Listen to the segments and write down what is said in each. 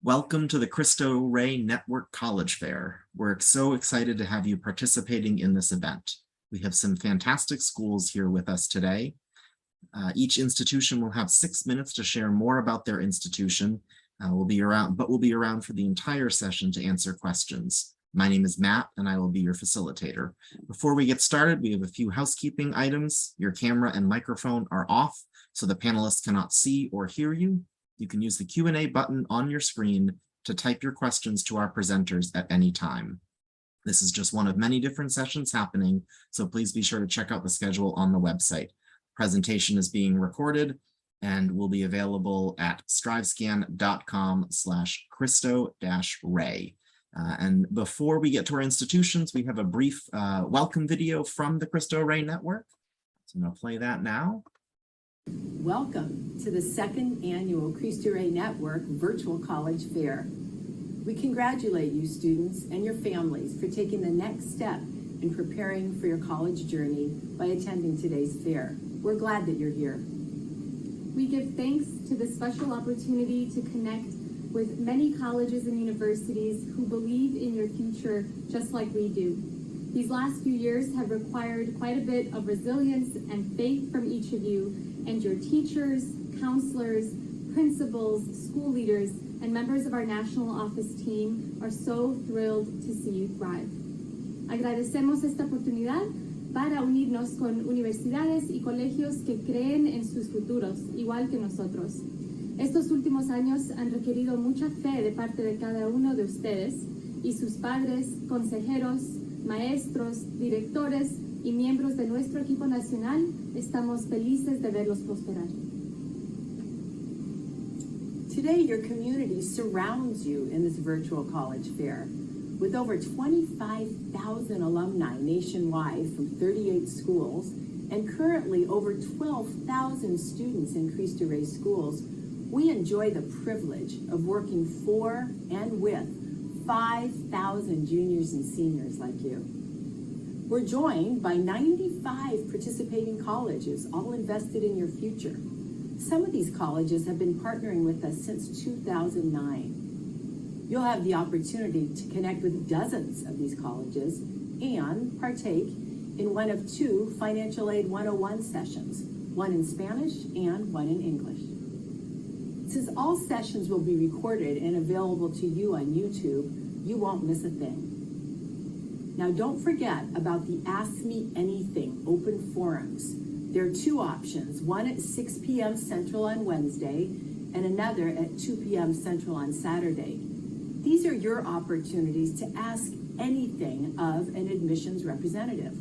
Welcome to the Cristo Rey Network College Fair. We're so excited to have you participating in this event. We have some fantastic schools here with us today. Each institution will have 6 minutes to share more about their institution. We'll be around for the entire session to answer questions. My name is Matt, and I will be your facilitator. Before we get started, we have a few housekeeping items. Your camera and microphone are off, so the panelists cannot see or hear you. You can use the Q&A button on your screen to type your questions to our presenters at any time. This is just one of many different sessions happening, so please be sure to check out the schedule on the website. Presentation is being recorded and will be available at strivescan.com/Cristo-Rey. And before we get to our institutions, we have a brief welcome video from the Cristo Rey Network. So I'm going to play that now. Welcome to the second annual Cristo Rey Network Virtual College Fair. We congratulate you students and your families for taking the next step in preparing for your college journey by attending today's fair. We're glad that you're here. We give thanks to the special opportunity to connect with many colleges and universities who believe in your future just like we do. These last few years have required quite a bit of resilience and faith from each of you, and your teachers, counselors, principals, school leaders, and members of our national office team are so thrilled to see you thrive. Agradecemos esta oportunidad para unirnos con universidades y colegios que creen en sus futuros, igual que nosotros. Estos últimos años han requerido mucha fe de parte de cada uno de ustedes y sus padres, consejeros, maestros, directores y miembros de nuestro equipo nacional. Estamos felices de verlos prosperar. Today, your community surrounds you in this virtual college fair. With over 25,000 alumni nationwide from 38 schools and currently over 12,000 students in Cristo Rey schools, we enjoy the privilege of working for and with 5,000 juniors and seniors like you. We're joined by 95 participating colleges, all invested in your future. Some of these colleges have been partnering with us since 2009. You'll have the opportunity to connect with dozens of these colleges and partake in one of 2 Financial Aid 101 sessions, one in Spanish and one in English. Since all sessions will be recorded and available to you on YouTube, you won't miss a thing. Now, don't forget about the Ask Me Anything open forums. There are 2 options, one at 6 p.m. Central on Wednesday and another at 2 p.m. Central on Saturday. These are your opportunities to ask anything of an admissions representative.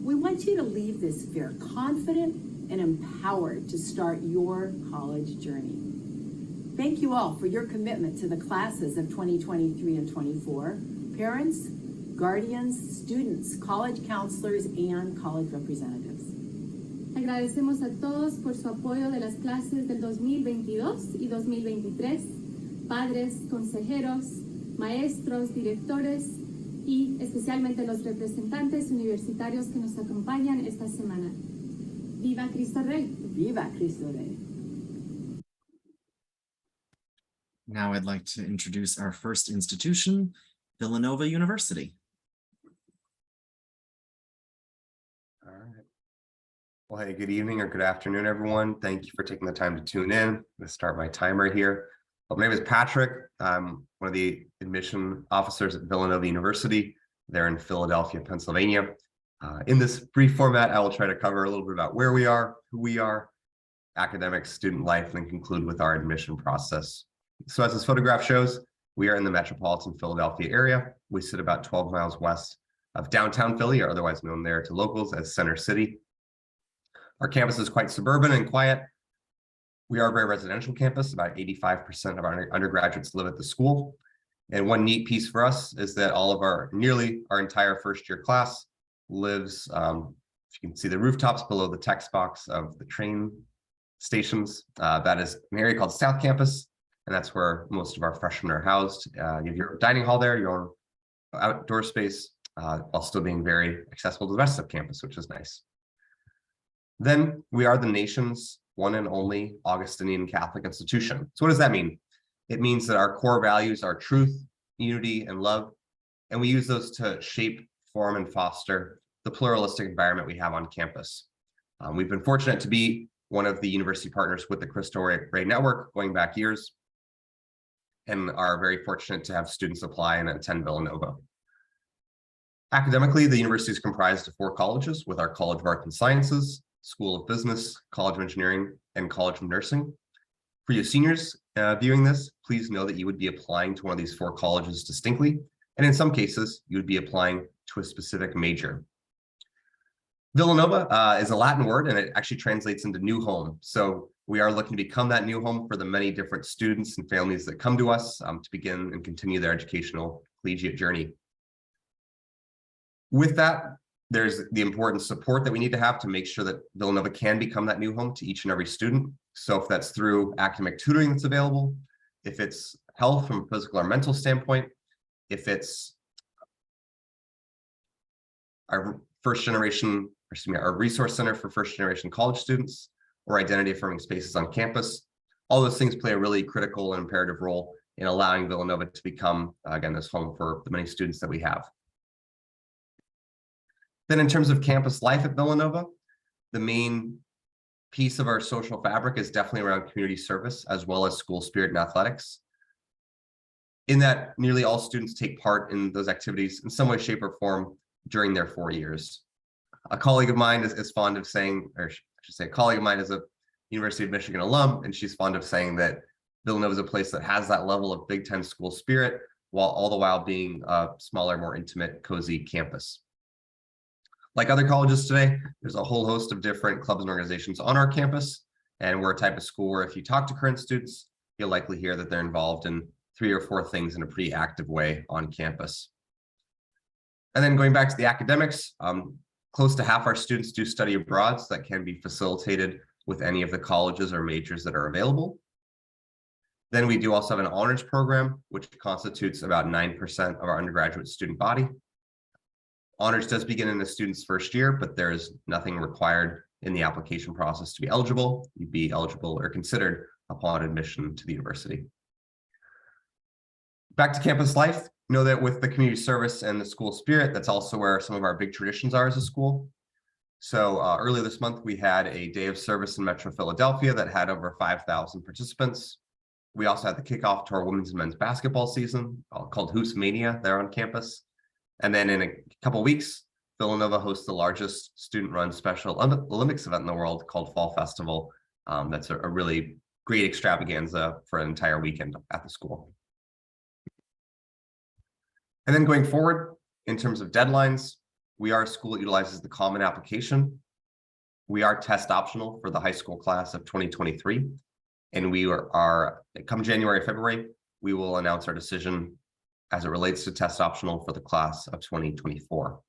We want you to leave this fair confident and empowered to start your college journey. Thank you all for your commitment to the classes of 2023 and 24, parents, guardians, students, college counselors, and college representatives. Agradecemos a todos por su apoyo de las clases del 2022 y 2023, padres, consejeros, maestros, directores y especialmente los representantes universitarios que nos acompañan esta semana. ¡Viva Cristo Rey! Viva Cristo Rey! Now I'd like to introduce our first institution, Villanova University. All right. Well, hey, good evening or good afternoon, everyone. Thank you for taking the time to tune in. I'm going to start my timer here. Well, my name is Patrick. I'm one of the admission officers at Villanova University. They're in Philadelphia, Pennsylvania. In this brief format, I will try to cover a little bit about where we are, who we are, academic student life, and then conclude with our admission process. So as this photograph shows, we are in the metropolitan Philadelphia area. We sit about 12 miles west of downtown Philly, or otherwise known there to locals as Center City. Our campus is quite suburban and quiet. We are a very residential campus. About 85% of our undergraduates live at the school. And one neat piece for us is that all of nearly our entire first year class lives, if you can see the rooftops below the text box of the train stations. That is an area called South Campus. And that's where most of our freshmen are housed. You have your dining hall there, your own outdoor space, while still being very accessible to the rest of campus, which is nice. Then we are the nation's one and only Augustinian Catholic institution. So what does that mean? It means that our core values are truth, unity, and love, and we use those to shape, form, and foster the pluralistic environment we have on campus. We've been fortunate to be one of the university partners with the Cristo Rey network going back years, and are very fortunate to have students apply and attend Villanova. Academically, the university is comprised of 4 colleges, with our College of Arts and Sciences, School of Business, College of Engineering, and College of Nursing. For you seniors viewing this, please know that you would be applying to one of these 4 colleges distinctly, and in some cases, you would be applying to a specific major. Villanova is a Latin word, and it actually translates into new home. So we are looking to become that new home for the many different students and families that come to us to begin and continue their educational collegiate journey. With that, there's the important support that we need to have to make sure that Villanova can become that new home to each and every student. So if that's through academic tutoring that's available, if it's health from a physical or mental standpoint, if it's our our resource center for first generation college students, or identity affirming spaces on campus, all those things play a really critical and imperative role in allowing Villanova to become, again, this home for the many students that we have. Then in terms of campus life at Villanova, the main piece of our social fabric is definitely around community service, as well as school spirit and athletics. In that, nearly all students take part in those activities in some way, shape, or form during their 4 years. A colleague of mine is fond of saying, or I should say, a colleague of mine is a University of Michigan alum, and she's fond of saying that Villanova is a place that has that level of Big Ten school spirit, while all the while being a smaller, more intimate, cozy campus. Like other colleges today, there's a whole host of different clubs and organizations on our campus, and we're a type of school where if you talk to current students, you'll likely hear that they're involved in 3 or 4 things in a pretty active way on campus. And then going back to the academics, close to half our students do study abroad, so that can be facilitated with any of the colleges or majors that are available. Then we do also have an honors program, which constitutes about 9% of our undergraduate student body. Honors does begin in the student's first year, but there is nothing required in the application process to be eligible. You'd be eligible or considered upon admission to the university. Back to campus life. Know that with the community service and the school spirit, that's also where some of our big traditions are as a school. So earlier this month, we had a day of service in Metro Philadelphia that had over 5,000 participants. We also had the kickoff to our women's and men's basketball season called Hoops Mania there on campus. And then in a couple weeks, Villanova hosts the largest student-run Special Olympics event in the world called Fall Festival. That's a really great extravaganza for an entire weekend at the school. And then going forward, in terms of deadlines, we are a school that utilizes the Common Application. We are test optional for the high school class of 2023. And we are come January, February, we will announce our decision as it relates to test optional for the class of 2024.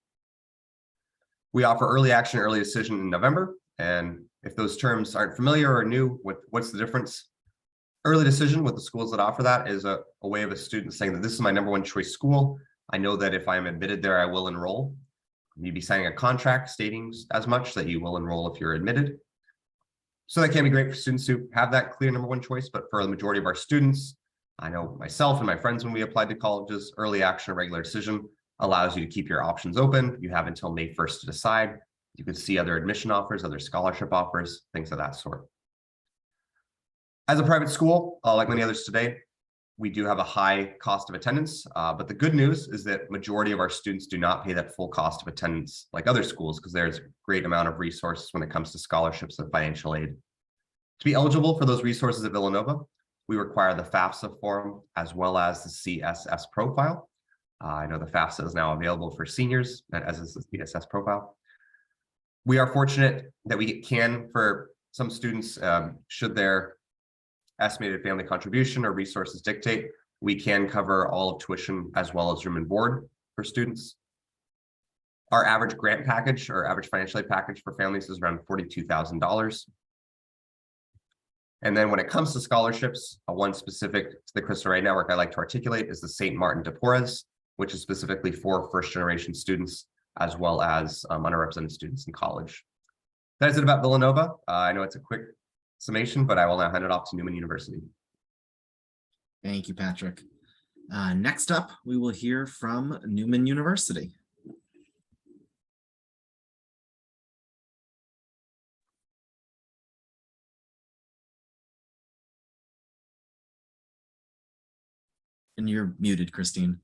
We offer early action, early decision in November. And if those terms aren't familiar or new, what's the difference? Early decision with the schools that offer that is a way of a student saying that this is my #1 choice school. I know that if I'm admitted there, I will enroll. You'd be signing a contract stating as much that you will enroll if you're admitted. So that can be great for students who have that clear #1 choice, but for the majority of our students, I know myself and my friends, when we applied to colleges, early action or regular decision allows you to keep your options open. You have until May 1st to decide. You can see other admission offers, other scholarship offers, things of that sort. As a private school, like many others today, we do have a high cost of attendance, but the good news is that majority of our students do not pay that full cost of attendance like other schools, because there's a great amount of resources when it comes to scholarships and financial aid. To be eligible for those resources at Villanova, we require the FAFSA form as well as the CSS profile. I know the FAFSA is now available for seniors, as is the CSS profile. We are fortunate that we can, for some students, should their estimated family contribution or resources dictate, we can cover all of tuition as well as room and board for students. Our average grant package or average financial aid package for families is around $42,000. And then when it comes to scholarships, one specific to the Cristo Rey network I like to articulate is the St. Martin de Porres, which is specifically for first-generation students as well as underrepresented students in college. That is it about Villanova. I know it's a quick summation, but I will now hand it off to Neumann University. Thank you, Patrick. Next up, we will hear from Neumann University. And you're muted, Christine.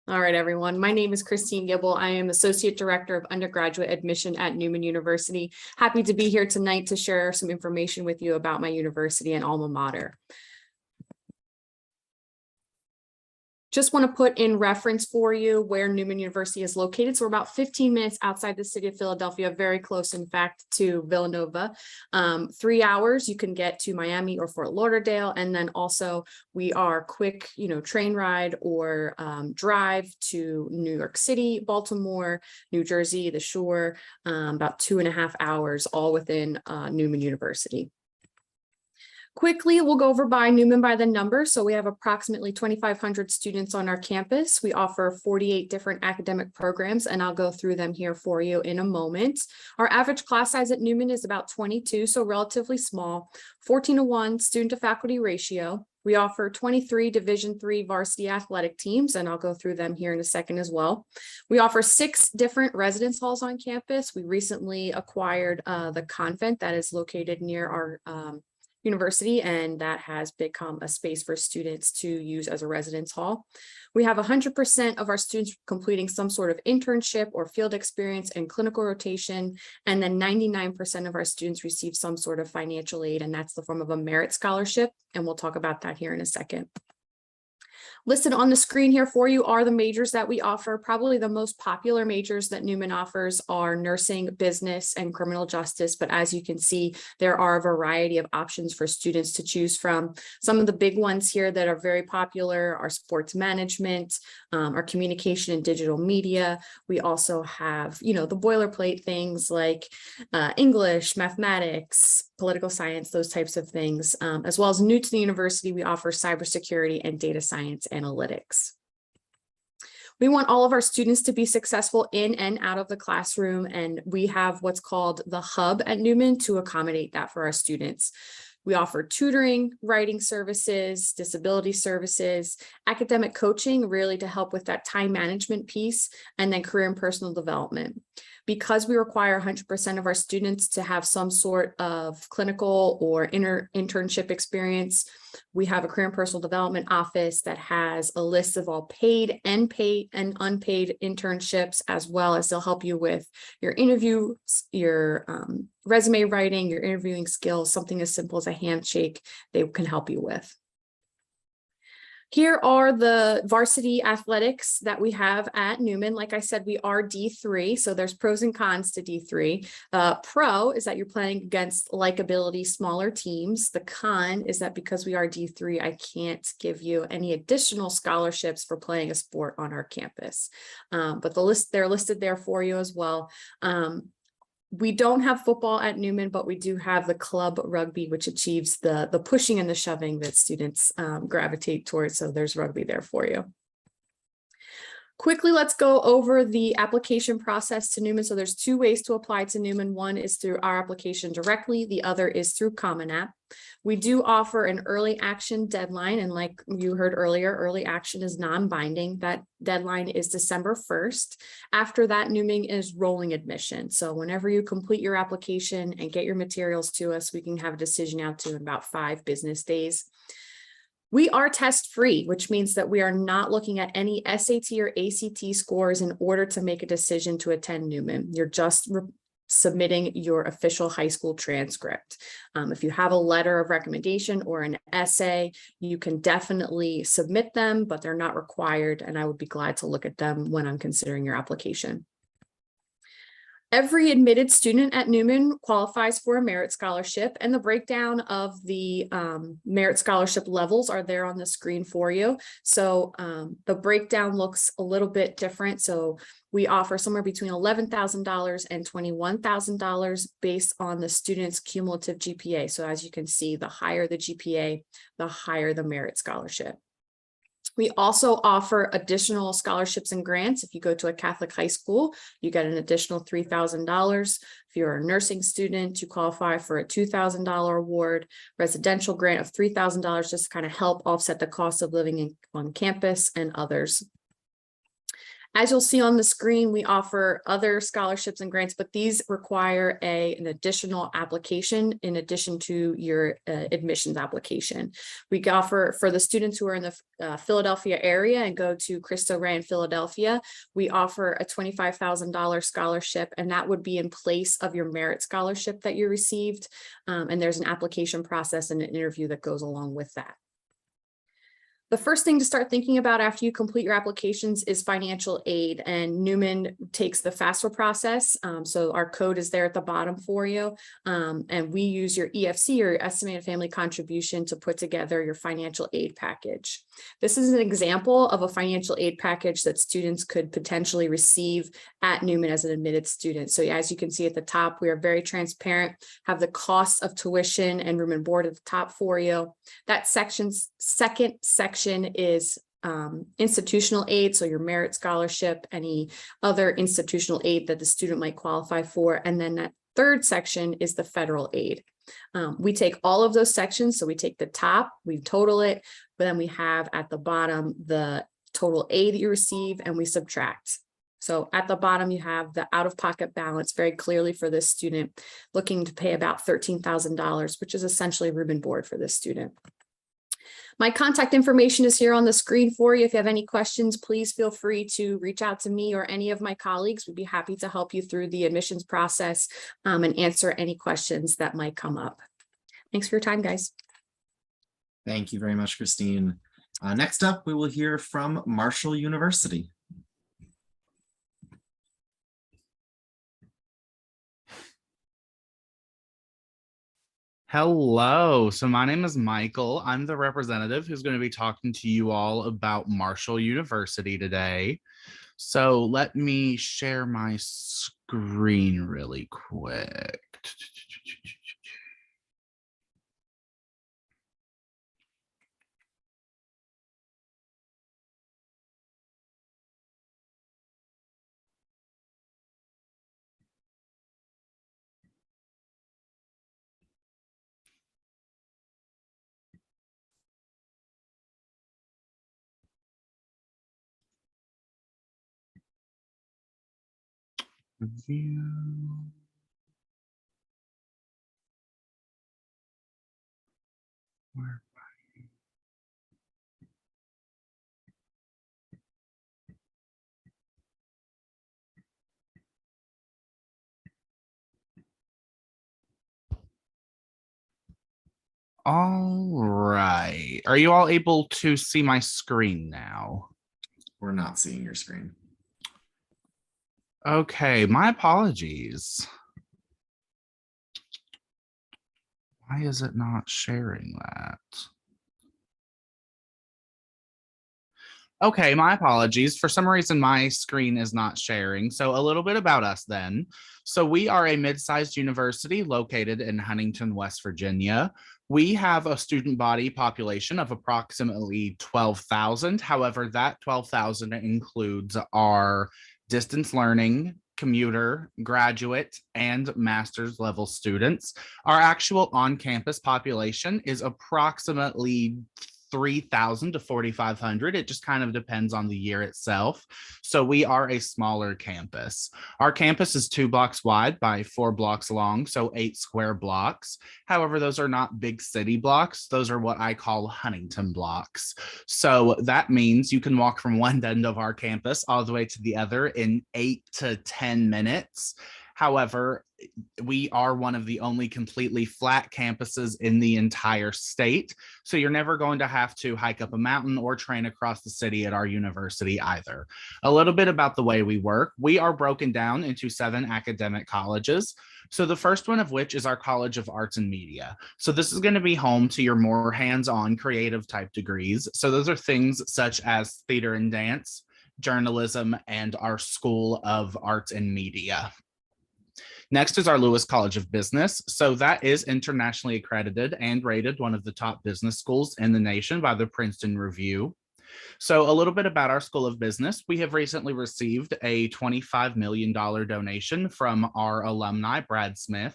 All right, everyone. My name is Christine Gibble. I am Associate Director of Undergraduate Admission at Neumann University. Happy to be here tonight to share some information with you about my university and alma mater. Just want to put in reference for you where Neumann University is located. So we're about 15 minutes outside the city of Philadelphia, very close, in fact, to Villanova. 3 hours, you can get to Miami or Fort Lauderdale. And then also we are quick, train ride or drive to New York City, Baltimore, New Jersey, the Shore, about 2.5 hours, all within Neumann University. Quickly, we'll go over by Neumann by the number. So we have approximately 2,500 students on our campus. We offer 48 different academic programs, and I'll go through them here for you in a moment. Our average class size at Neumann is about 22, so relatively small, 14:1 student to faculty ratio. We offer 23 Division III varsity athletic teams, and I'll go through them here in a second as well. We offer 6 different residence halls on campus. We recently acquired the convent that is located near our university, and that has become a space for students to use as a residence hall. We have 100% of our students completing some sort of internship or field experience and clinical rotation, and then 99% of our students receive some sort of financial aid, and that's the form of a merit scholarship, and we'll talk about that here in a second. Listed on the screen here for you are the majors that we offer. Probably the most popular majors that Neumann offers are nursing, business, and criminal justice. But as you can see, there are a variety of options for students to choose from. Some of the big ones here that are very popular are sports management, our communication and digital media. We also have, the boilerplate things like English, mathematics, political science, those types of things, as well as new to the university, we offer cybersecurity and data science analytics. We want all of our students to be successful in and out of the classroom, and we have what's called the hub at Neumann to accommodate that for our students. We offer tutoring, writing services, disability services, academic coaching, really to help with that time management piece, and then career and personal development. Because we require 100% of our students to have some sort of clinical or internship experience, we have a career and personal development office that has a list of all paid and unpaid internships, as well as they'll help you with your interview, your resume writing, your interviewing skills, something as simple as a handshake they can help you with. Here are the varsity athletics that we have at Neumann. Like I said, we are D3, so there's pros and cons to D3. Pro is that you're playing against like ability smaller teams. The con is that because we are D3, I can't give you any additional scholarships for playing a sport on our campus. But they're listed there for you as well. We don't have football at Neumann, but we do have the club rugby, which achieves the pushing and the shoving that students gravitate towards. So there's rugby there for you. Quickly, let's go over the application process to Neumann. So there's 2 ways to apply to Neumann. One is through our application directly. The other is through Common App. We do offer an early action deadline. And like you heard earlier, early action is non-binding. That deadline is December 1st. After that, Neumann is rolling admission. So whenever you complete your application and get your materials to us, we can have a decision out to in about 5 business days. We are test free, which means that we are not looking at any SAT or ACT scores in order to make a decision to attend Neumann. You're just submitting your official high school transcript. If you have a letter of recommendation or an essay, you can definitely submit them, but they're not required, and I would be glad to look at them when I'm considering your application. Every admitted student at Neumann qualifies for a merit scholarship, and the breakdown of the merit scholarship levels are there on the screen for you. So the breakdown looks a little bit different. So we offer somewhere between $11,000 and $21,000 based on the student's cumulative GPA. So as you can see, the higher the GPA, the higher the merit scholarship. We also offer additional scholarships and grants. If you go to a Catholic high school, you get an additional $3,000. If you're a nursing student, you qualify for a $2,000 award, residential grant of $3,000 just to kind of help offset the cost of living on campus, and others. As you'll see on the screen, we offer other scholarships and grants, but these require an additional application in addition to your admissions application. We offer, for the students who are in the Philadelphia area and go to Cristo Rey in Philadelphia, we offer a $25,000 scholarship, and that would be in place of your merit scholarship that you received. And there's an application process and an interview that goes along with that. The first thing to start thinking about after you complete your applications is financial aid, and Neumann takes the FAFSA process. So our code is there at the bottom for you. And we use your EFC, or your estimated family contribution, to put together your financial aid package. This is an example of a financial aid package that students could potentially receive at Neumann as an admitted student. So as you can see at the top, we are very transparent, have the costs of tuition and room and board at the top for you. That second section is institutional aid, so your merit scholarship, any other institutional aid that the student might qualify for. And then that third section is the federal aid. We take all of those sections. So we take the top, we total it, but then we have at the bottom the total aid that you receive, and we subtract. So at the bottom, you have the out-of-pocket balance very clearly for this student, looking to pay about $13,000, which is essentially room and board for this student. My contact information is here on the screen for you. If you have any questions, please feel free to reach out to me or any of my colleagues. We'd be happy to help you through the admissions process and answer any questions that might come up. Thanks for your time, guys. Thank you very much, Christine. Next up, we will hear from Marshall University. Hello, so my name is Michael. I'm the representative who's going to be talking to you all about Marshall University today. So let me share my screen really quick. View. Where? All right. Are you all able to see my screen now? We're not seeing your screen. Okay, my apologies. Why is it not sharing that? Okay, my apologies. For some reason, my screen is not sharing. So a little bit about us then. So we are a mid-sized university located in Huntington, West Virginia. We have a student body population of approximately 12,000. However, that 12,000 includes our distance learning, commuter, graduate, and master's level students. Our actual on-campus population is approximately 3,000 to 4,500. It just kind of depends on the year itself. So we are a smaller campus. Our campus is 2 blocks wide by 4 blocks long, so 8 square blocks. However, those are not big city blocks. Those are what I call Huntington blocks. So that means you can walk from one end of our campus all the way to the other in 8 to 10 minutes. However, we are one of the only completely flat campuses in the entire state. So you're never going to have to hike up a mountain or train across the city at our university either. A little bit about the way we work. We are broken down into 7 academic colleges. So the first one of which is our College of Arts and Media. So this is going to be home to your more hands-on creative type degrees. So those are things such as theater and dance, journalism, and our School of Arts and Media. Next is our Lewis College of Business. So that is internationally accredited and rated one of the top business schools in the nation by the Princeton Review. So a little bit about our School of Business. We have recently received a $25 million donation from our alumni, Brad Smith,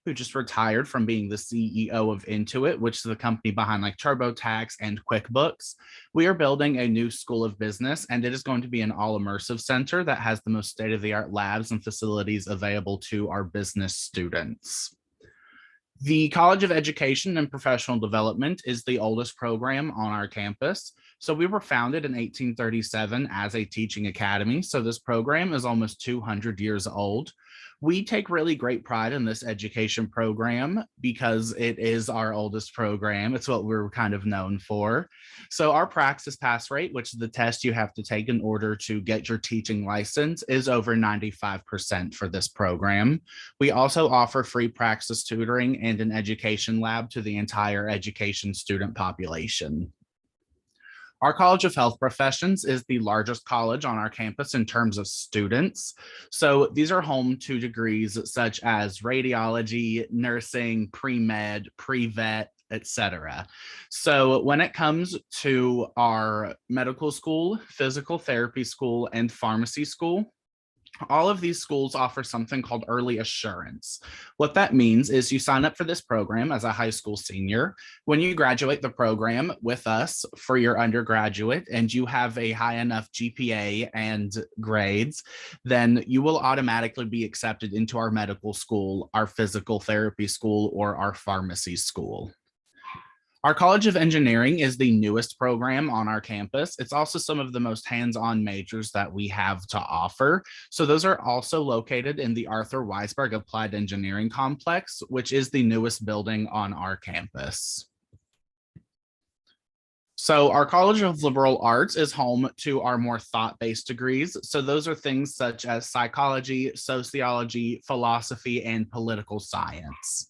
who just retired from being the CEO of Intuit, which is the company behind like TurboTax and QuickBooks. We are building a new School of Business, and it is going to be an all-immersive center that has the most state-of-the-art labs and facilities available to our business students. The College of Education and Professional Development is the oldest program on our campus. So we were founded in 1837 as a teaching academy. So this program is almost 200 years old. We take really great pride in this education program because it is our oldest program. It's what we're kind of known for. So our praxis pass rate, which is the test you have to take in order to get your teaching license, is over 95% for this program. We also offer free praxis tutoring and an education lab to the entire education student population. Our College of Health Professions is the largest college on our campus in terms of students. So these are home to degrees such as radiology, nursing, pre-med, pre-vet, etc. So when it comes to our medical school, physical therapy school, and pharmacy school, all of these schools offer something called early assurance. What that means is you sign up for this program as a high school senior. When you graduate the program with us for your undergraduate and you have a high enough GPA and grades, then you will automatically be accepted into our medical school, our physical therapy school, or our pharmacy school. Our College of Engineering is the newest program on our campus. It's also some of the most hands-on majors that we have to offer. So those are also located in the Arthur Weisberg Applied Engineering Complex, which is the newest building on our campus. So our College of Liberal Arts is home to our more thought-based degrees. So those are things such as psychology, sociology, philosophy, and political science.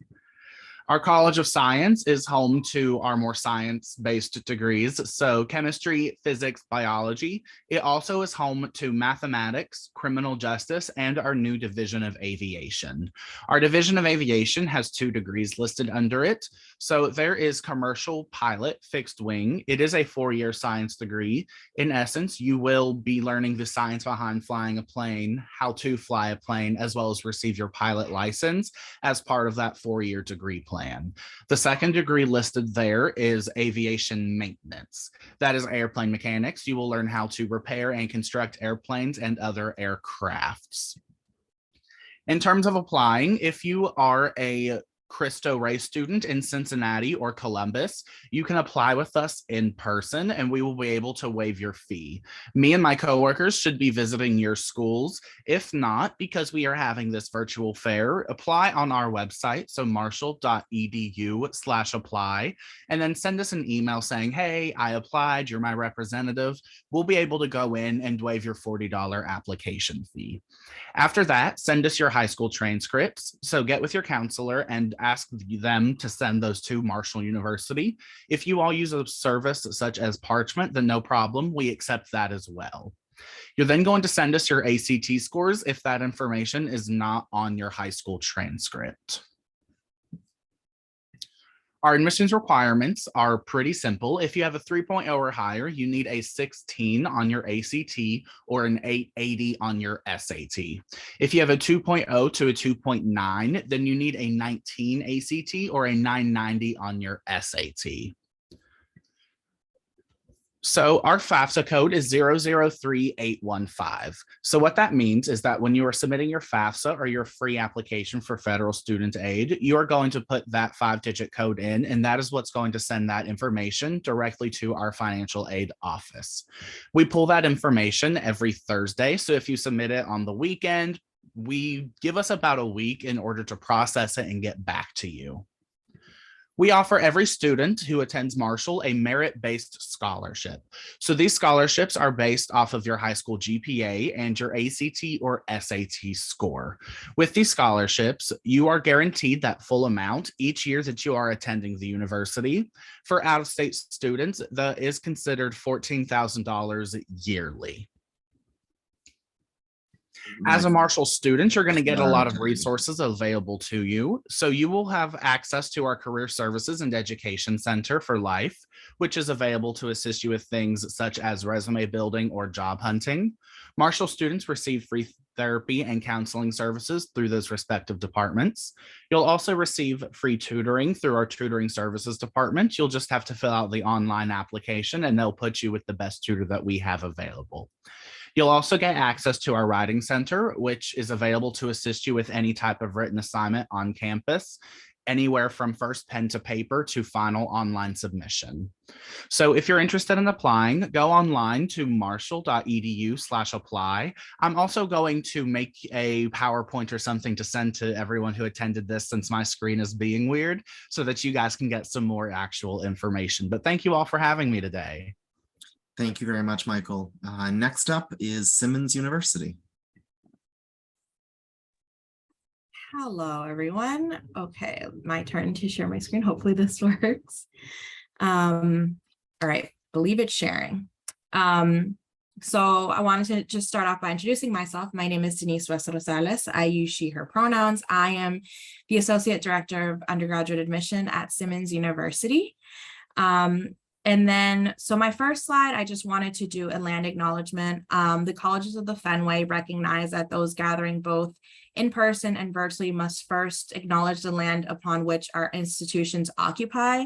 Our College of Science is home to our more science-based degrees, so chemistry, physics, biology. It also is home to mathematics, criminal justice, and our new division of aviation. Our division of aviation has 2 degrees listed under it. So there is commercial pilot fixed wing. It is a 4-year science degree. In essence, you will be learning the science behind flying a plane, how to fly a plane, as well as receive your pilot license as part of that 4-year degree plan. The second degree listed there is aviation maintenance. That is airplane mechanics. You will learn how to repair and construct airplanes and other aircrafts. In terms of applying, if you are a Cristo Rey student in Cincinnati or Columbus, you can apply with us in person and we will be able to waive your fee. Me and my coworkers should be visiting your schools. If not, because we are having this virtual fair, apply on our website, so marshall.edu/apply, and then send us an email saying, hey, I applied, you're my representative. We'll be able to go in and waive your $40 application fee. After that, send us your high school transcripts. So get with your counselor and ask them to send those to Marshall University. If you all use a service such as Parchment, then no problem. We accept that as well. You're then going to send us your ACT scores if that information is not on your high school transcript. Our admissions requirements are pretty simple. If you have a 3.0 or higher, you need a 16 on your ACT or an 880 on your SAT. If you have a 2.0 to a 2.9, then you need a 19 ACT or a 990 on your SAT. So our FAFSA code is 003815. So what that means is that when you are submitting your FAFSA or your free application for federal student aid, you are going to put that 5-digit code in, and that is what's going to send that information directly to our financial aid office. We pull that information every Thursday. So if you submit it on the weekend, we give us about a week in order to process it and get back to you. We offer every student who attends Marshall a merit-based scholarship. So these scholarships are based off of your high school GPA and your ACT or SAT score. With these scholarships, you are guaranteed that full amount each year that you are attending the university. For out-of-state students, that is considered $14,000 yearly. As a Marshall student, you're going to get a lot of Okay. resources available to you. So you will have access to our Career Services and Education Center for Life, which is available to assist you with things such as resume building or job hunting. Marshall students receive free therapy and counseling services through those respective departments. You'll also receive free tutoring through our Tutoring Services department. You'll just have to fill out the online application and they'll put you with the best tutor that we have available. You'll also get access to our Writing Center, which is available to assist you with any type of written assignment on campus, anywhere from first pen to paper to final online submission. So if you're interested in applying, go online to marshall.edu/apply. I'm also going to make a PowerPoint or something to send to everyone who attended this, since my screen is being weird, so that you guys can get some more actual information. But thank you all for having me today. Thank you very much, Michael. Next up is Simmons University. Hello, everyone. Okay, my turn to share my screen. Hopefully this works. All right, believe it's sharing. So I wanted to just start off by introducing myself. My name is Denise West Rosales. I use she, her pronouns. I am the Associate Director of Undergraduate Admission at Simmons University. And then, so my first slide, I just wanted to do a land acknowledgement. The colleges of the Fenway recognize that those gathering both in person and virtually must first acknowledge the land upon which our institutions occupy.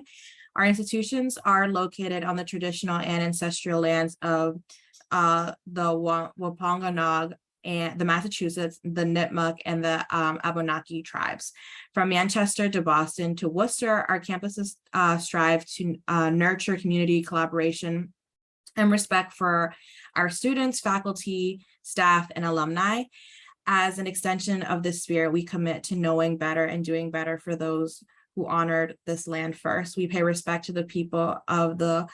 Our institutions are located on the traditional and ancestral lands of the Wampanoag and the Massachusetts, the Nipmuc, and the Abenaki tribes. From Manchester to Boston to Worcester, our campuses strive to nurture community collaboration and respect for our students, faculty, staff, and alumni. As an extension of this spirit, we commit to knowing better and doing better for those who honored this land first. We pay respect to the people of the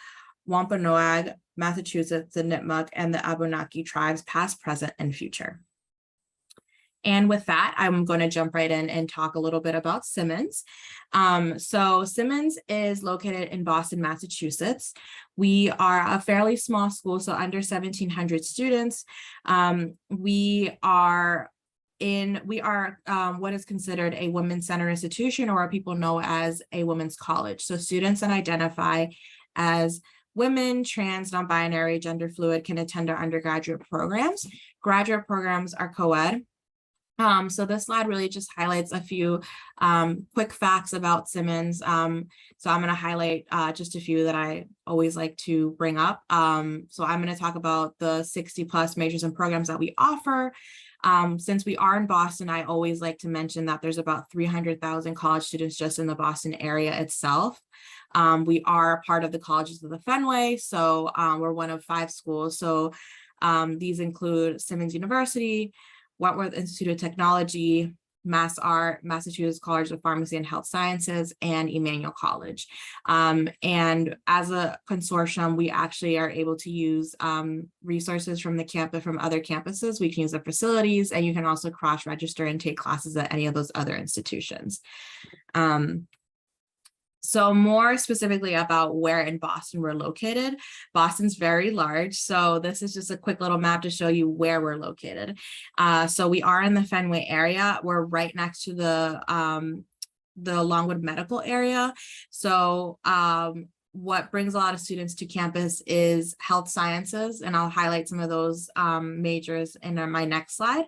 Wampanoag, Massachusetts, the Nipmuc, and the Abenaki tribes, past, present, and future. And with that, I'm going to jump right in and talk a little bit about Simmons. So Simmons is located in Boston, Massachusetts. We are a fairly small school, so under 1,700 students. We are what is considered a women's center institution, or what people know as a women's college. So students that identify as women, trans, non-binary, gender fluid can attend our undergraduate programs. Graduate programs are co-ed. So this slide really just highlights a few quick facts about Simmons. So I'm going to highlight just a few that I always like to bring up. So I'm going to talk about the 60+ majors and programs that we offer. Since we are in Boston, I always like to mention that there's about 300,000 college students just in the Boston area itself. We are part of the colleges of the Fenway, so we're one of 5 schools. So these include Simmons University, Wentworth Institute of Technology, Mass Art, Massachusetts College of Pharmacy and Health Sciences, and Emmanuel College. And as a consortium, we actually are able to use resources from the campus, from other campuses. We can use the facilities, and you can also cross-register and take classes at any of those other institutions. So more specifically about where in Boston we're located. Boston's very large, so this is just a quick little map to show you where we're located. So we are in the Fenway area. We're right next to the Longwood Medical area. So what brings a lot of students to campus is health sciences, and I'll highlight some of those majors in my next slide.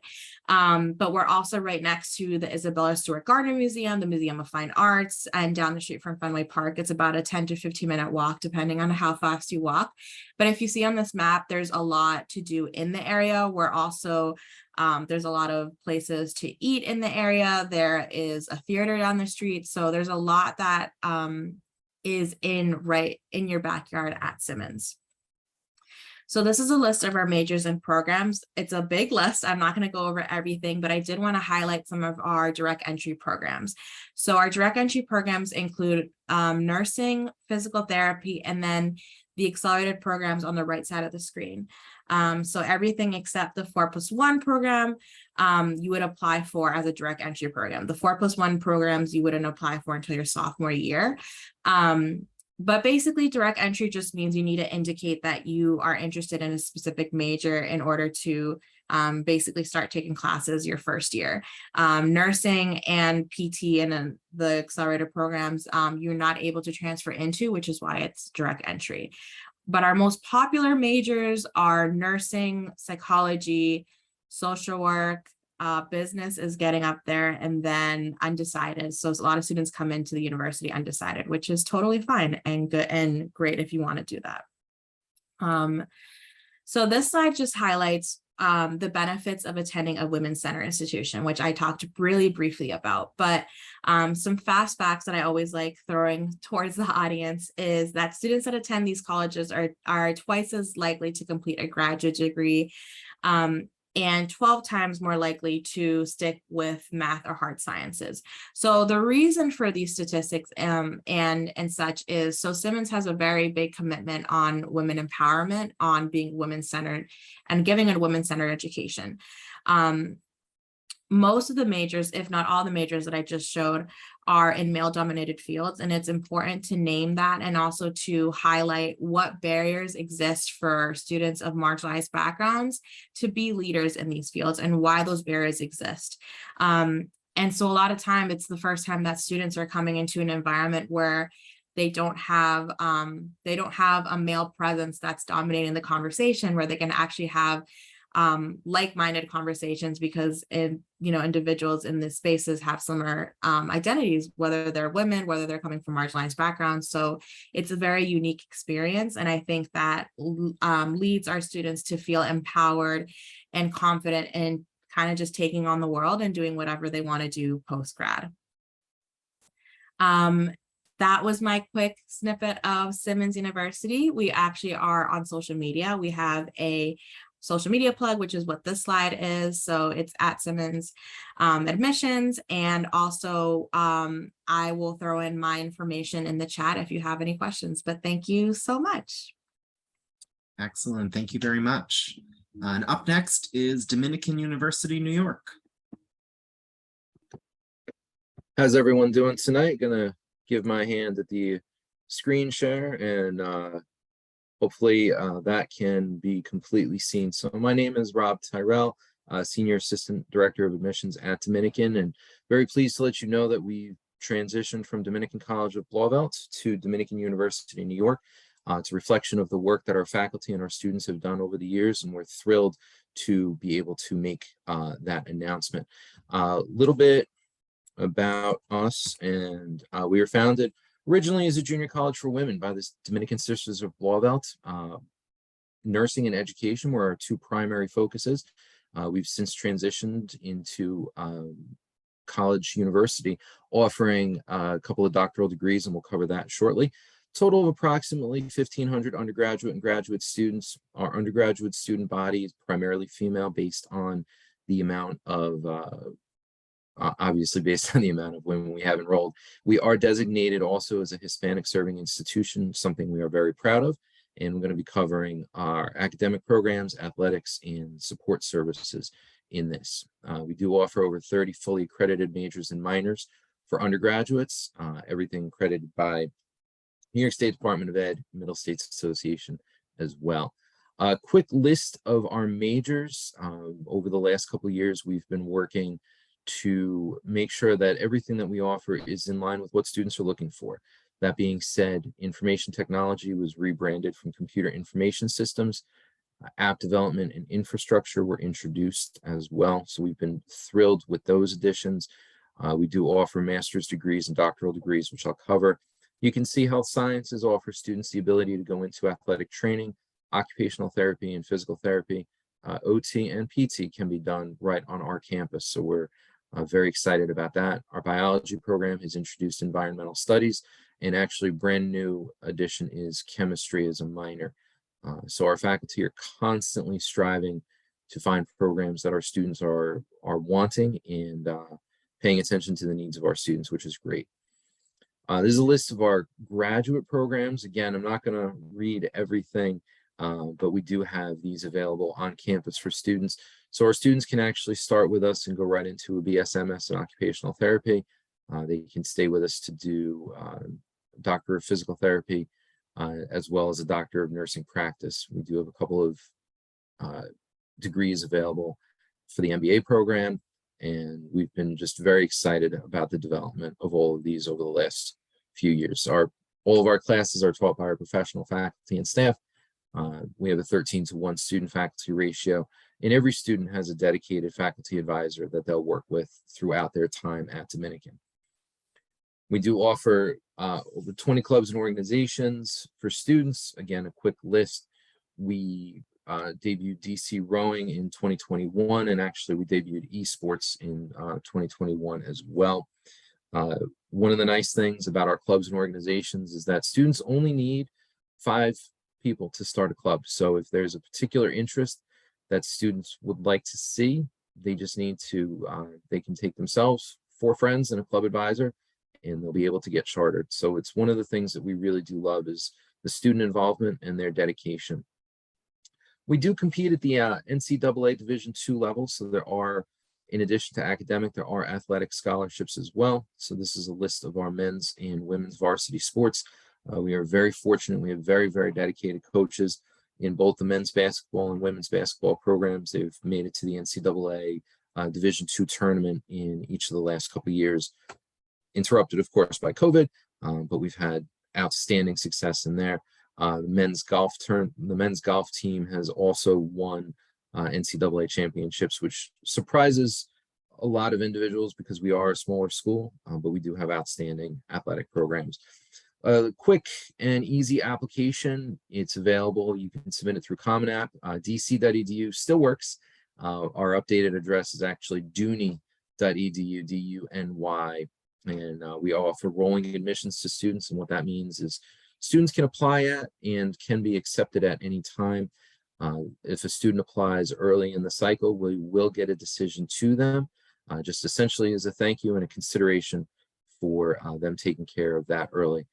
But we're also right next to the Isabella Stewart Gardner Museum, the Museum of Fine Arts, and down the street from Fenway Park. It's about a 10 to 15-minute walk, depending on how fast you walk. But if you see on this map, there's a lot to do in the area. We're also there's a lot of places to eat in the area. There is a theater down the street. So there's a lot that is right in your backyard at Simmons. So this is a list of our majors and programs. It's a big list. I'm not going to go over everything, but I did want to highlight some of our direct entry programs. So our direct entry programs include nursing, physical therapy, and then the accelerated programs on the right side of the screen. So everything except the 4+1 program, you would apply for as a direct entry program. The 4+1 programs you wouldn't apply for until your sophomore year. But basically direct entry just means you need to indicate that you are interested in a specific major in order to basically start taking classes your first year. Nursing and PT and then the accelerator programs, you're not able to transfer into, which is why it's direct entry. But our most popular majors are nursing, psychology, social work, business is getting up there, and then undecided. So a lot of students come into the university undecided, which is totally fine and good and great if you want to do that. So this slide just highlights the benefits of attending a women's center institution, which I talked really briefly about. But some fast facts that I always like throwing towards the audience is that students that attend these colleges are twice as likely to complete a graduate degree, and 12 times more likely to stick with math or hard sciences. So the reason for these statistics and such is, so Simmons has a very big commitment on women empowerment, on being women-centered and giving a women-centered education. Most of the majors, if not all the majors that I just showed, are in male-dominated fields, and it's important to name that and also to highlight what barriers exist for students of marginalized backgrounds to be leaders in these fields and why those barriers exist. And so a lot of time, it's the first time that students are coming into an environment where they don't have a male presence that's dominating the conversation, where they can actually have like-minded conversations, because individuals in these spaces have similar identities, whether they're women, whether they're coming from marginalized backgrounds. So it's a very unique experience, and I think that leads our students to feel empowered and confident in kind of just taking on the world and doing whatever they want to do post-grad. That was my quick snippet of Simmons University. We actually are on social media. We have a social media plug, which is what this slide is. So it's at Simmons Admissions. And also I will throw in my information in the chat if you have any questions, but thank you so much. Excellent. Thank you very much. And up next is Dominican University, New York. How's everyone doing tonight? Gonna give my hand at the screen share, and hopefully that can be completely seen. So my name is Rob Tyrell, Senior Assistant Director of Admissions at Dominican, and very pleased to let you know that we transitioned from Dominican College of Blauvelt to Dominican University, New York. It's a reflection of the work that our faculty and our students have done over the years, and we're thrilled to be able to make that announcement. A little bit about us, and we were founded originally as a junior college for women by the Dominican Sisters of Blauvelt. Nursing and education were our two primary focuses. We've since transitioned into college university, offering a couple of doctoral degrees, and we'll cover that shortly. Total of approximately 1,500 undergraduate and graduate students. Our undergraduate student body is primarily female, based on the amount of obviously based on the amount of women we have enrolled. We are designated also as a Hispanic serving institution, something we are very proud of, and we're going to be covering our academic programs, athletics, and support services in this. We do offer over 30 fully accredited majors and minors for undergraduates, everything accredited by New York State Department of Ed, Middle States Association as well. A quick list of our majors. Over the last couple of years, we've been working to make sure that everything that we offer is in line with what students are looking for. That being said, information technology was rebranded from computer information systems. App development and infrastructure were introduced as well. So we've been thrilled with those additions. We do offer master's degrees and doctoral degrees, which I'll cover. You can see health sciences offer students the ability to go into athletic training, occupational therapy, and physical therapy. OT and PT can be done right on our campus. So we're very excited about that. Our biology program has introduced environmental studies, and actually brand new addition is chemistry as a minor. So our faculty are constantly striving to find programs that our students are wanting, and paying attention to the needs of our students, which is great. This is a list of our graduate programs. Again, I'm not going to read everything, but we do have these available on campus for students. So our students can actually start with us and go right into a BSMS in occupational therapy. They can stay with us to do Doctor of Physical Therapy, as well as a Doctor of Nursing Practice. We do have a couple of degrees available for the MBA program. And we've been just very excited about the development of all of these over the last few years. All of our classes are taught by our professional faculty and staff. We have a 13-to-1 student faculty ratio, and every student has a dedicated faculty advisor that they'll work with throughout their time at Dominican. We do offer over 20 clubs and organizations for students. Again, a quick list. We debuted DC rowing in 2021, and actually we debuted esports in 2021 as well. One of the nice things about our clubs and organizations is that students only need 5 people to start a club. So if there's a particular interest that students would like to see, they just need to, they can take themselves, 4 friends and a club advisor, and they'll be able to get chartered. So it's one of the things that we really do love is the student involvement and their dedication. We do compete at the NCAA Division II level. So there are, in addition to academic, there are athletic scholarships as well. So this is a list of our men's and women's varsity sports. We are very fortunate. We have very, very dedicated coaches in both the men's basketball and women's basketball programs. They've made it to the NCAA Division II tournament in each of the last couple of years, interrupted, of course, by COVID, but we've had outstanding success in there. The men's golf team has also won NCAA championships, which surprises a lot of individuals because we are a smaller school, but we do have outstanding athletic programs. Quick and easy application. It's available. You can submit it through Common App. dc.edu still works. Our updated address is actually duny.edu, D-U-N-Y. And we offer rolling admissions to students. And what that means is students can apply at and can be accepted at any time. If a student applies early in the cycle, we will get a decision to them, just essentially as a thank you and a consideration for them taking care of that early.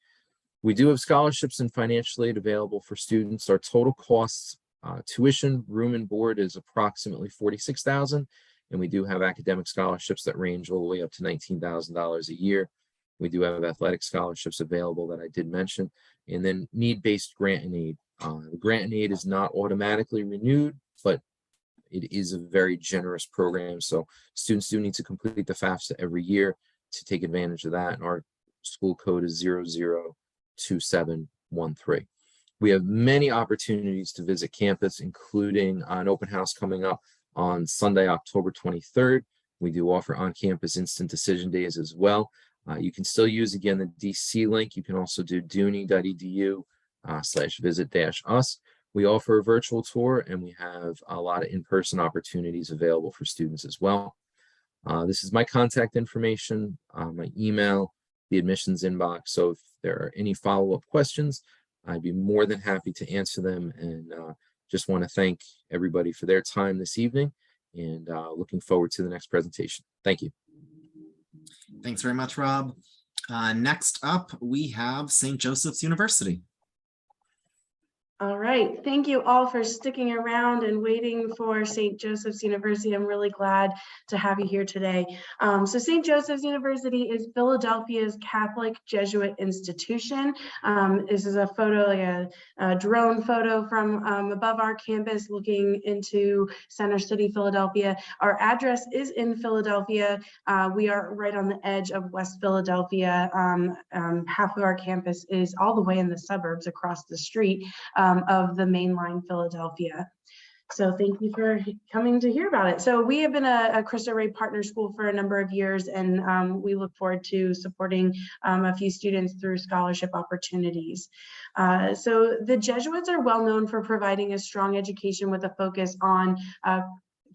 We do have scholarships and financial aid available for students. Our total costs, tuition, room and board is approximately $46,000. And we do have academic scholarships that range all the way up to $19,000 a year. We do have athletic scholarships available that I did mention, and then need-based grant and aid. The grant and aid is not automatically renewed, but it is a very generous program. So students do need to complete the FAFSA every year to take advantage of that. And our school code is 002713. We have many opportunities to visit campus, including an open house coming up on Sunday, October 23rd. We do offer on-campus instant decision days as well. You can still use, again, the DC link. You can also do duny.edu/visit-us. We offer a virtual tour, and we have a lot of in-person opportunities available for students as well. This is my contact information, my email, the admissions inbox. So if there are any follow-up questions, I'd be more than happy to answer them. And just want to thank everybody for their time this evening, and looking forward to the next presentation. Thank you. Thanks very much, Rob. Next up, we have St. Joseph's University. All right, thank you all for sticking around and waiting for St. Joseph's University. I'm really glad to have you here today. So St. Joseph's University is Philadelphia's Catholic Jesuit institution. This is a photo, like a drone photo from above our campus looking into Center City, Philadelphia. Our address is in Philadelphia. We are right on the edge of West Philadelphia. Half of our campus is all the way in the suburbs across the street of the mainline Philadelphia. So thank you for coming to hear about it. So we have been a Cristo Rey partner school for a number of years, and we look forward to supporting a few students through scholarship opportunities. So the Jesuits are well known for providing a strong education with a focus on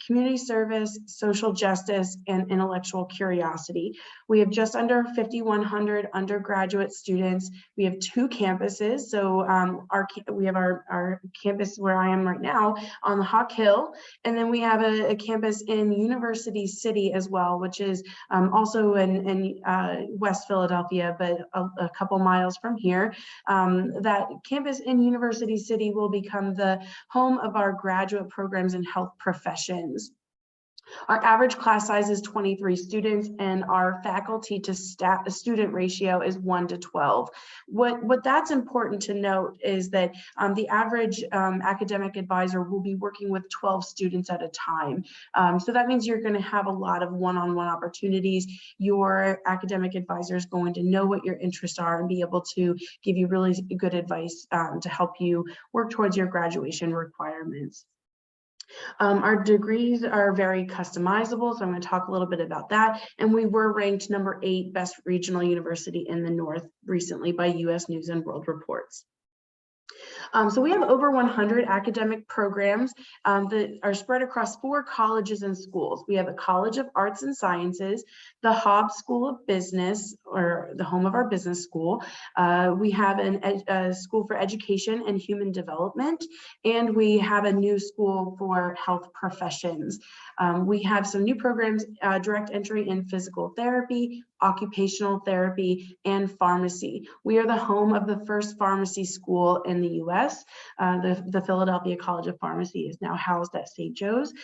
community service, social justice, and intellectual curiosity. We have just under 5,100 undergraduate students. We have 2 campuses. So we have our campus where I am right now on the Hawk Hill, and then we have a campus in University City as well, which is also in West Philadelphia, but a couple miles from here. That campus in University City will become the home of our graduate programs in health professions. Our average class size is 23 students, and our faculty to staff student ratio is 1 to 12. What that's important to note is that the average academic advisor will be working with 12 students at a time. So that means you're going to have a lot of one-on-one opportunities. Your academic advisor is going to know what your interests are and be able to give you really good advice to help you work towards your graduation requirements. Our degrees are very customizable, so I'm going to talk a little bit about that. And we were ranked number 8 best regional university in the North recently by US News and World Reports. So we have over 100 academic programs that are spread across 4 colleges and schools. We have a College of Arts and Sciences, the Hobbs School of Business, or the home of our business school. We have a school for education and human development, and we have a new school for health professions. We have some new programs, direct entry in physical therapy, occupational therapy, and pharmacy. We are the home of the first pharmacy school in the US. The Philadelphia College of Pharmacy is now housed at St. Joe's.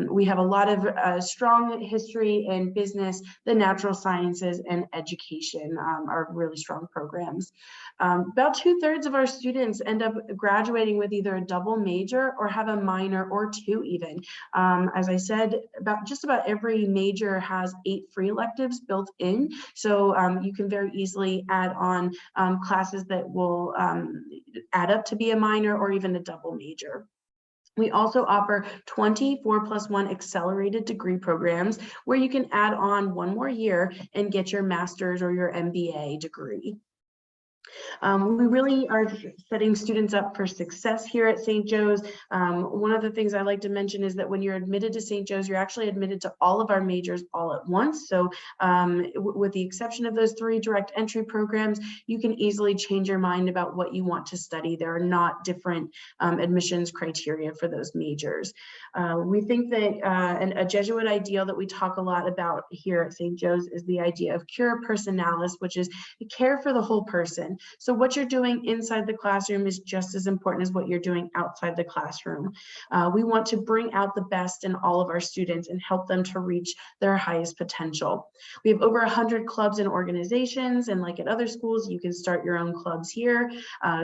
We have a lot of strong history in business, the natural sciences, and education are really strong programs. About 2/3 of our students end up graduating with either a double major or have a minor or 2 even. As I said, just about every major has 8 free electives built in, so you can very easily add on classes that will add up to be a minor or even a double major. We also offer 20 4+1 accelerated degree programs where you can add on 1 more year and get your master's or your MBA degree. We really are setting students up for success here at St. Joe's. One of the things I like to mention is that when you're admitted to St. Joe's, you're actually admitted to all of our majors all at once. So with the exception of those 3 direct entry programs, you can easily change your mind about what you want to study. There are not different admissions criteria for those majors. We think that a Jesuit ideal that we talk a lot about here at St. Joe's is the idea of cura personalis, which is care for the whole person. So what you're doing inside the classroom is just as important as what you're doing outside the classroom. We want to bring out the best in all of our students and help them to reach their highest potential. We have over 100 clubs and organizations, and like at other schools, you can start your own clubs here.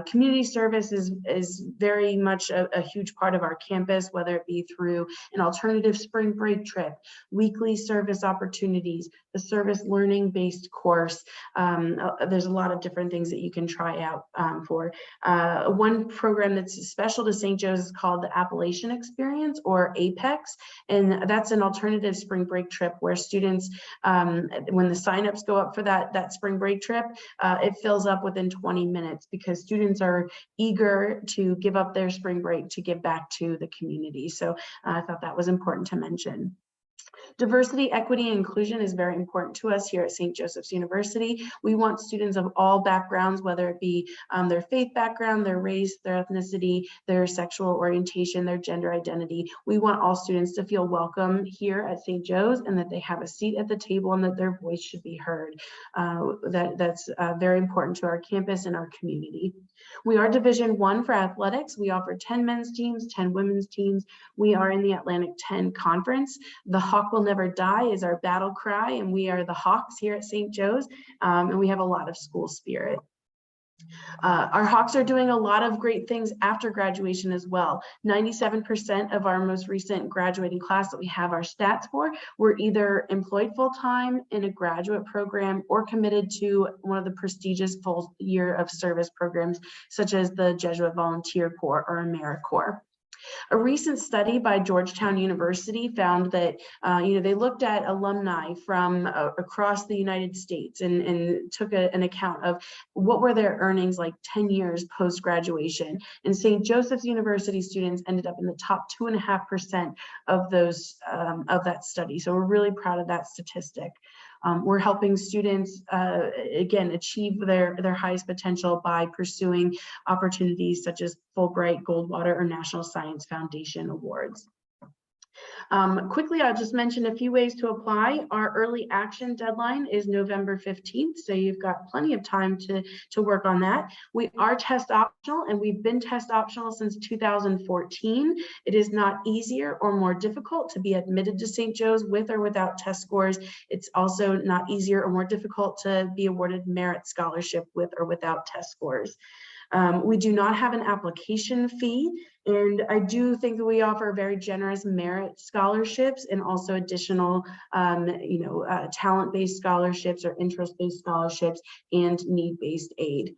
Community service is very much a huge part of our campus, whether it be through an alternative spring break trip, weekly service opportunities, the service learning based course. There's a lot of different things that you can try out for. One program that's special to St. Joe's is called the Appalachian Experience, or APEX, and that's an alternative spring break trip where students, when the signups go up for that spring break trip, it fills up within 20 minutes because students are eager to give up their spring break to give back to the community. So I thought that was important to mention. Diversity, equity, and inclusion is very important to us here at St. Joseph's University. We want students of all backgrounds, whether it be their faith background, their race, their ethnicity, their sexual orientation, their gender identity. We want all students to feel welcome here at St. Joe's and that they have a seat at the table and that their voice should be heard. That's very important to our campus and our community. We are Division I for athletics. We offer 10 men's teams, 10 women's teams. We are in the Atlantic 10 Conference. The Hawk will never die is our battle cry, and we are the Hawks here at St. Joe's, and we have a lot of school spirit. Our Hawks are doing a lot of great things after graduation as well. 97% of our most recent graduating class that we have our stats for were either employed full-time in a graduate program or committed to one of the prestigious full year of service programs, such as the Jesuit Volunteer Corps or AmeriCorps. A recent study by Georgetown University found that they looked at alumni from across the United States and took an account of what were their earnings like 10 years post-graduation. And St. Joseph's University students ended up in the top 2.5% of those of that study. So we're really proud of that statistic. We're helping students, again, achieve their highest potential by pursuing opportunities such as Fulbright, Goldwater, or National Science Foundation awards. Quickly, I'll just mention a few ways to apply. Our early action deadline is November 15th, so you've got plenty of time to work on that. We are test optional, and we've been test optional since 2014. It is not easier or more difficult to be admitted to St. Joe's with or without test scores. It's also not easier or more difficult to be awarded merit scholarship with or without test scores. We do not have an application fee, and I do think that we offer very generous merit scholarships and also additional, talent-based scholarships or interest-based scholarships and need-based aid.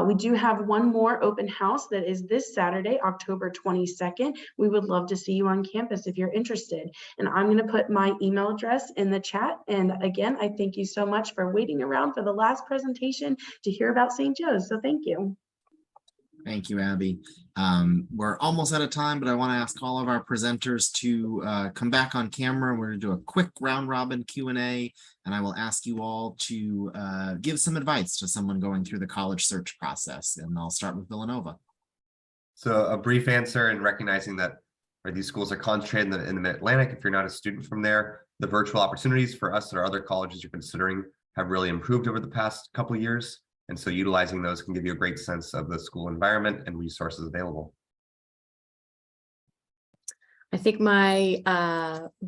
We do have one more open house that is this Saturday, October 22nd. We would love to see you on campus if you're interested. And I'm going to put my email address in the chat. And again, I thank you so much for waiting around for the last presentation to hear about St. Joe's. So thank you. Thank you, Abby. We're almost out of time, but I want to ask all of our presenters to come back on camera. We're going to do a quick round robin Q&A, and I will ask you all to give some advice to someone going through the college search process. And I'll start with Villanova. So a brief answer, and recognizing that these schools are concentrated in the Mid-Atlantic. If you're not a student from there, the virtual opportunities for us or other colleges you're considering have really improved over the past couple of years. And so utilizing those can give you a great sense of the school environment and resources available. I think my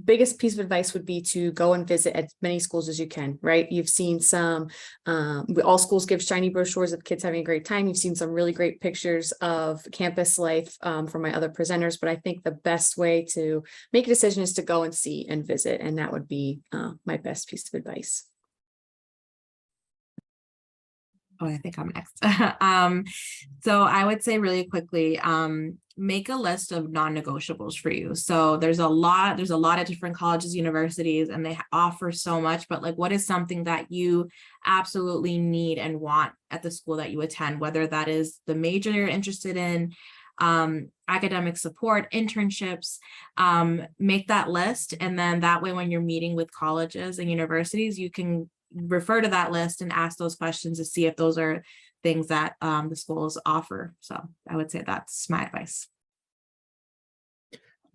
biggest piece of advice would be to go and visit as many schools as you can, right? You've seen some, all schools give shiny brochures of kids having a great time. You've seen some really great pictures of campus life from my other presenters, but I think the best way to make a decision is to go and see and visit. And that would be my best piece of advice. Oh, I think I'm next. So I would say really quickly, make a list of non-negotiables for you. So there's a lot of different colleges, universities, and they offer so much, but like, what is something that you absolutely need and want at the school that you attend, whether that is the major you're interested in, academic support, internships, make that list. And then that way, when you're meeting with colleges and universities, you can refer to that list and ask those questions to see if those are things that the schools offer. So I would say that's my advice.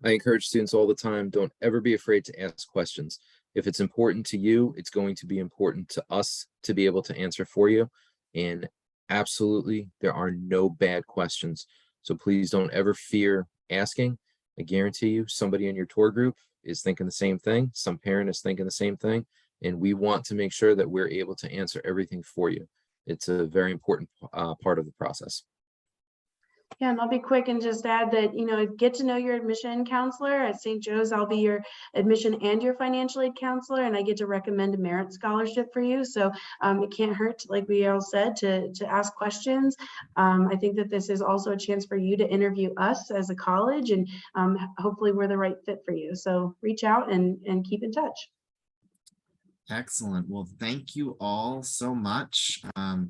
I encourage students all the time, don't ever be afraid to ask questions. If it's important to you, it's going to be important to us to be able to answer for you. And absolutely, there are no bad questions. So please don't ever fear asking. I guarantee you somebody in your tour group is thinking the same thing. Some parent is thinking the same thing. And we want to make sure that we're able to answer everything for you. It's a very important part of the process. Yeah, and I'll be quick and just add that, get to know your admission counselor. At St. Joe's, I'll be your admission and your financial aid counselor, and I get to recommend a merit scholarship for you. So it can't hurt, like we all said, to ask questions. I think that this is also a chance for you to interview us as a college, and hopefully we're the right fit for you. So reach out and keep in touch. Excellent. Well, thank you all so much.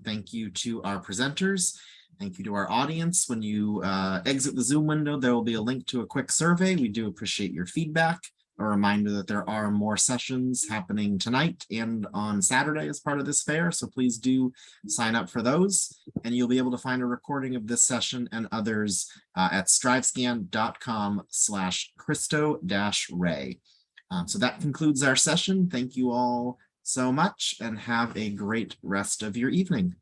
Thank you to our presenters. Thank you to our audience. When you exit the Zoom window, there will be a link to a quick survey. We do appreciate your feedback. A reminder that there are more sessions happening tonight and on Saturday as part of this fair. So please do sign up for those. And you'll be able to find a recording of this session and others at strivescan.com/Cristo-Rey. So that concludes our session. Thank you all so much and have a great rest of your evening.